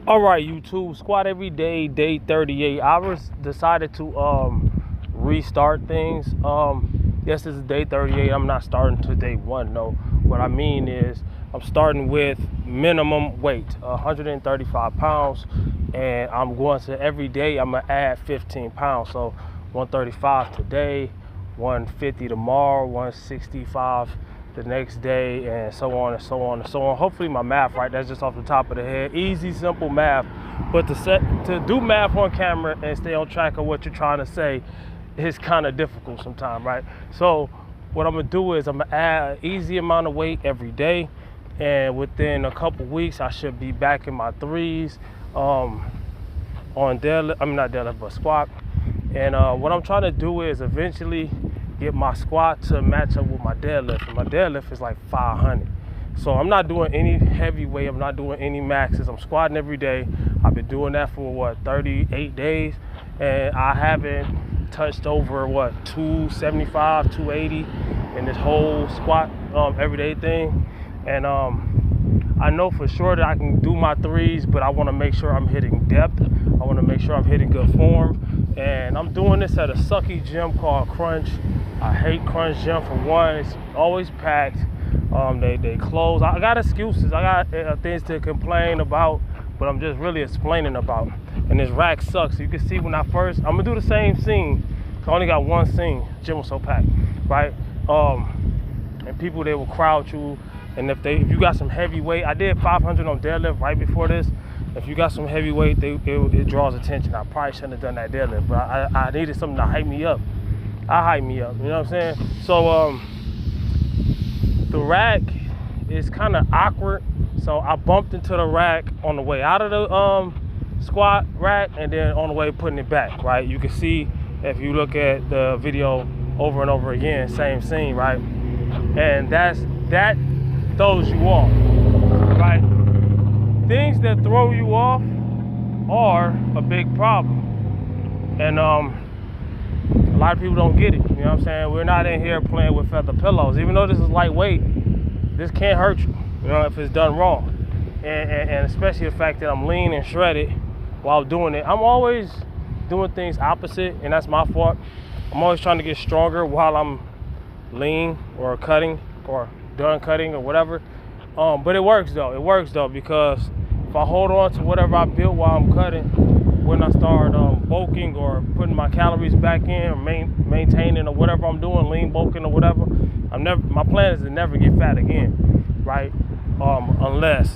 All right, YouTube, squat every day, day 38. Decided to restart things. Yes, this is day 38. I'm not starting to day one. No, what I mean is I'm starting with minimum weight, 135 pounds, and I'm going to every day. I'm gonna add 15 pounds. So 135 today, 150 tomorrow, 165 the next day, and so on and so on and so on. Hopefully my math right. That's just off the top of the head. Easy, simple math. But to do math on camera and stay on track of what you're trying to say is kind of difficult sometimes, right? So what I'm gonna do is I'm gonna add an easy amount of weight every day, and within a couple weeks I should be back in my threes on deadlift. I'm not deadlift, but squat. And what I'm trying to do is eventually get my squat to match up with my deadlift. And my deadlift is like 500. So I'm not doing any heavy weight. I'm not doing any maxes. I'm squatting every day. I've been doing that for 38 days. And I haven't touched over 275, 280 in this whole squat everyday thing. And I know for sure that I can do my threes, but I want to make sure I'm hitting depth. I want to make sure I'm hitting good form. And I'm doing this at a sucky gym called Crunch. I hate Crunch Gym for one. It's always packed. They close. I got excuses. I got things to complain about, but I'm just really explaining about. And this rack sucks. You can see when I'm gonna do the same scene. I only got one scene. Gym was so packed, right? And people, they will crowd you. And if you got some heavy weight, I did 500 on deadlift right before this. If you got some heavy weight, it draws attention. I probably shouldn't have done that deadlift, but I needed something to hype me up. I hype me up, you know what I'm saying? So the rack is kind of awkward. So I bumped into the rack on the way out of the squat rack, and then on the way putting it back, right? You can see if you look at the video over and over again, same scene, right? And that throws you off, right? Things that throw you off are a big problem. And a lot of people don't get it, you know what I'm saying? We're not in here playing with feather pillows. Even though this is lightweight, this can't hurt you, you know, if it's done wrong. And especially the fact that I'm lean and shredded while doing it. I'm always doing things opposite, and that's my fault. I'm always trying to get stronger while I'm lean or cutting or done cutting or whatever. But it works though, because if I hold on to whatever I built while I'm cutting, when I start bulking or putting my calories back in or maintaining or whatever I'm doing, lean bulking or whatever, my plan is to never get fat again, right? Unless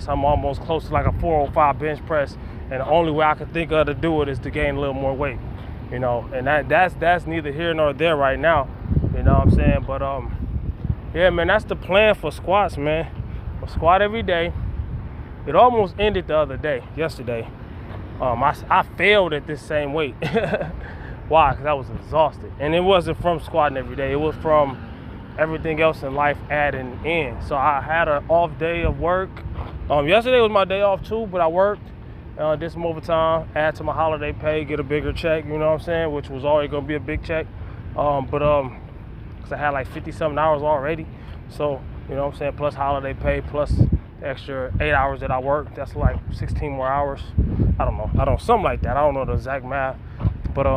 I'm almost close to like a 405 bench press, and the only way I can think of to do it is to gain a little more weight, you know. And that's neither here nor there right now, you know what I'm saying? But yeah, man, that's the plan for squats, man. I squat every day. It almost ended the other day, yesterday. I failed at this same weight. Why? Because I was exhausted. And it wasn't from squatting every day. It was from everything else in life adding in. So I had an off day of work. Yesterday was my day off too, but I worked, did some overtime, add to my holiday pay, get a bigger check, you know what I'm saying? Which was already gonna be a big check. Because I had like 50-something hours already. So, you know what I'm saying, plus holiday pay, plus the extra 8 hours that I worked, that's like 16 more hours. I don't know, something like that. I don't know the exact math, but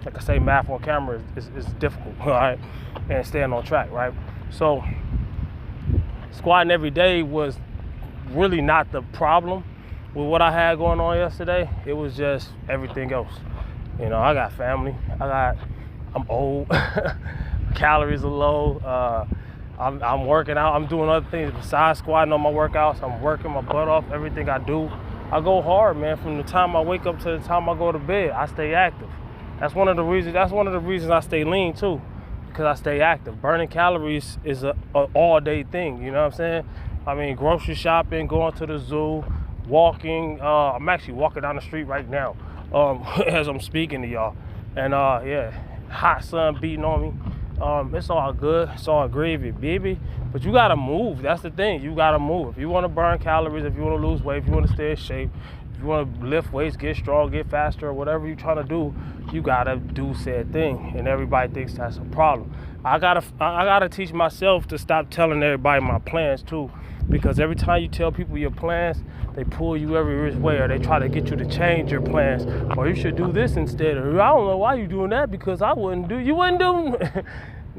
like I say, math on camera is difficult, all right? And staying on track, right? So squatting every day was really not the problem with what I had going on yesterday. It was just everything else. You know, I got family, I'm old, calories are low, I'm working out, I'm doing other things besides squatting on my workouts. I'm working my butt off. Everything I do, I go hard, man. From the time I wake up to the time I go to bed, I stay active. That's one of the reasons I stay lean too, because I stay active. Burning calories is a all-day thing, you know what I'm saying? I mean, grocery shopping, going to the zoo, walking. I'm actually walking down the street right now as I'm speaking to y'all. And yeah, hot sun beating on me. It's all good, it's all gravy, baby. But you gotta move. That's the thing. You gotta move. If you want to burn calories, if you want to lose weight, if you want to stay in shape, if you want to lift weights, get strong, get faster, or whatever you're trying to do, you gotta do said thing. And everybody thinks that's a problem. I gotta teach myself to stop telling everybody my plans too. Because every time you tell people your plans, they pull you every which way, or they try to get you to change your plans, or you should do this instead, or I don't know why you doing that, because I wouldn't do, you wouldn't do.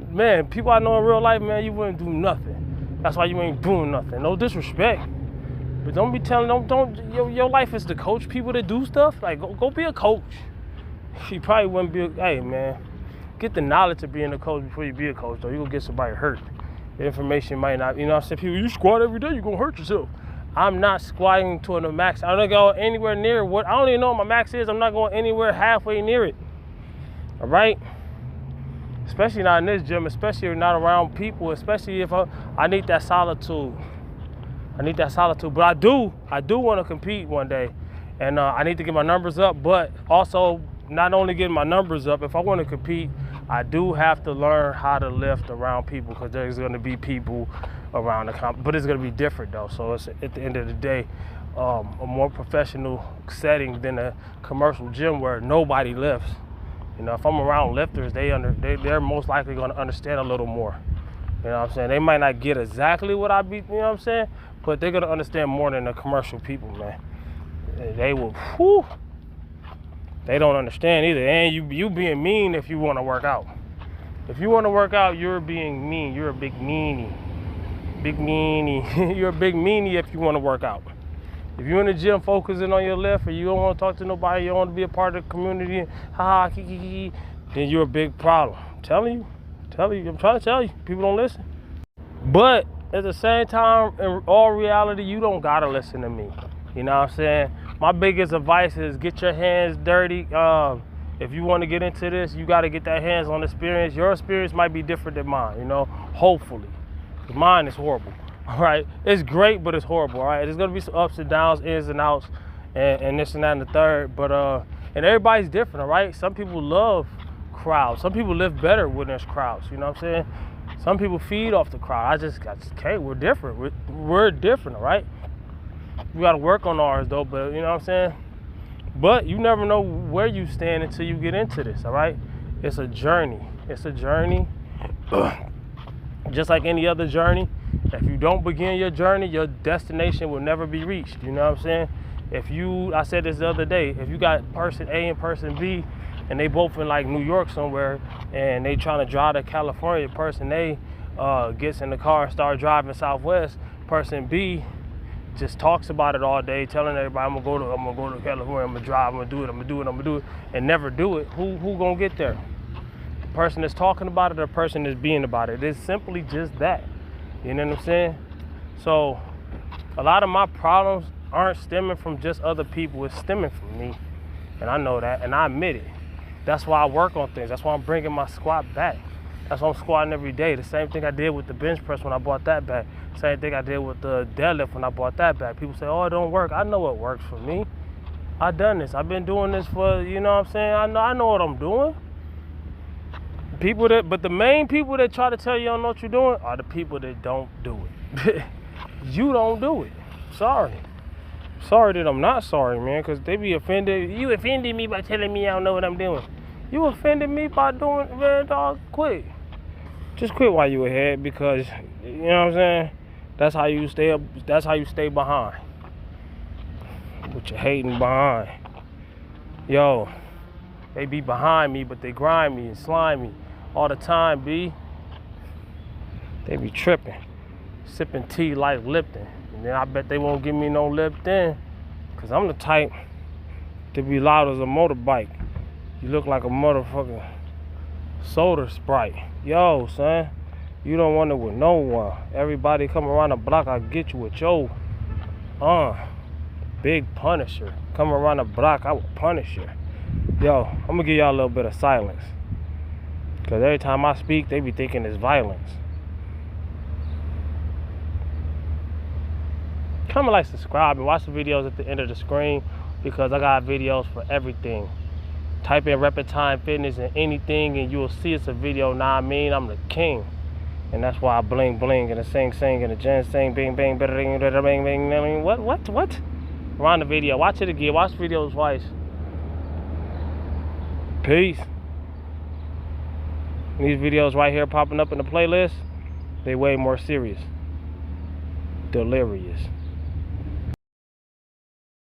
Man, people I know in real life, man, you wouldn't do nothing. That's why you ain't doing nothing. No disrespect, but don't be telling your life is to coach people to do stuff. Like, go be a coach. You probably wouldn't be hey man, get the knowledge of being a coach before you be a coach, though. You gonna get somebody hurt. The information might not, you know what I'm saying? People, you squat every day, you're gonna hurt yourself. I'm not squatting to the max. I don't go anywhere near what, I don't even know what my max is. I'm not going anywhere halfway near it. All right? Especially not in this gym, especially not around people, especially if I need that solitude. I need that solitude. But I do want to compete one day. And I need to get my numbers up, but also not only getting my numbers up, if I want to compete, I do have to learn how to lift around people, because there's going to be people around the but it's going to be different though. So it's at the end of the day a more professional setting than a commercial gym where nobody lifts. You know, if I'm around lifters, they're most likely going to understand a little more. You know what I'm saying? They might not get exactly what I be, you know what I'm saying, but they're going to understand more than the commercial people, man. They will, whew, they don't understand either. And you being mean if you want to work out. If you want to work out, you're being mean. You're a big meanie. Big meanie. You're a big meanie if you want to work out. If you're in the gym focusing on your lift, or you don't want to talk to nobody, you don't want to be a part of the community, then you're a big problem. I'm telling you, I'm trying to tell you. People don't listen. But at the same time, in all reality, you don't gotta listen to me. You know what I'm saying? My biggest advice is get your hands dirty. If you want to get into this, you got to get that hands-on experience. Your experience might be different than mine, you know, hopefully. Because mine is horrible, all right? It's great, but it's horrible, all right? There's going to be some ups and downs, ins and outs, and this and that and the third. But, and everybody's different, all right? Some people love crowds. Some people live better when there's crowds, you know what I'm saying? Some people feed off the crowd. I just can't. We're different. We're different, all right? We got to work on ours, though, but you know what I'm saying? But you never know where you stand until you get into this, all right? It's a journey. It's a journey. Just like any other journey. If you don't begin your journey, your destination will never be reached. You know what I'm saying? I said this the other day, if you got person A and person B, and they both in like New York somewhere, and they trying to drive to California, person A gets in the car and start driving southwest, person B just talks about it all day, telling everybody, I'm gonna go to California, I'm gonna drive, I'm gonna do it, and never do it. Who gonna get there? The person that's talking about it or the person that's being about it? It's simply just that. You know what I'm saying? So a lot of my problems aren't stemming from just other people, it's stemming from me. And I know that, and I admit it. That's why I work on things. That's why I'm bringing my squat back. That's why I'm squatting every day. The same thing I did with the bench press when I bought that back. Same thing I did with the deadlift when I bought that back. People say, oh, it don't work. I know what works for me. I've done this. I've been doing this for, you know what I'm saying? I know what I'm doing. But the main people that try to tell you don't know what you're doing are the people that don't do it. You don't do it. Sorry that I'm not sorry, man, because they be offended. You offended me by telling me I don't know what I'm doing. You offended me by doing, man, dog, quit. Just quit while you ahead, because, you know what I'm saying? That's how you stay up, that's how you stay behind. What you hating behind. Yo, they be behind me, but they grind me and slime me all the time, B. They be tripping, sipping tea like Lipton. And then I bet they won't give me no Lipton, because I'm the type to be loud as a motorbike. You look like a motherfucking soda Sprite. Yo, son, you don't want it with no one. Everybody come around the block, I get you with your big Punisher. Come around the block, I will punish you. Yo, I'm gonna give y'all a little bit of silence, because every time I speak, they be thinking it's violence. Come and like, subscribe, and watch the videos at the end of the screen, because I got videos for everything. Type in Reptile Fitness and anything, and you will see it's a video. Nah, I mean, I'm the king. And that's why I bling bling and the sing and the gen sing bing bang bing bang bang. What? Around the video. Watch it again. Watch the video twice. Peace. These videos right here popping up in the playlist, they way more serious. delirious.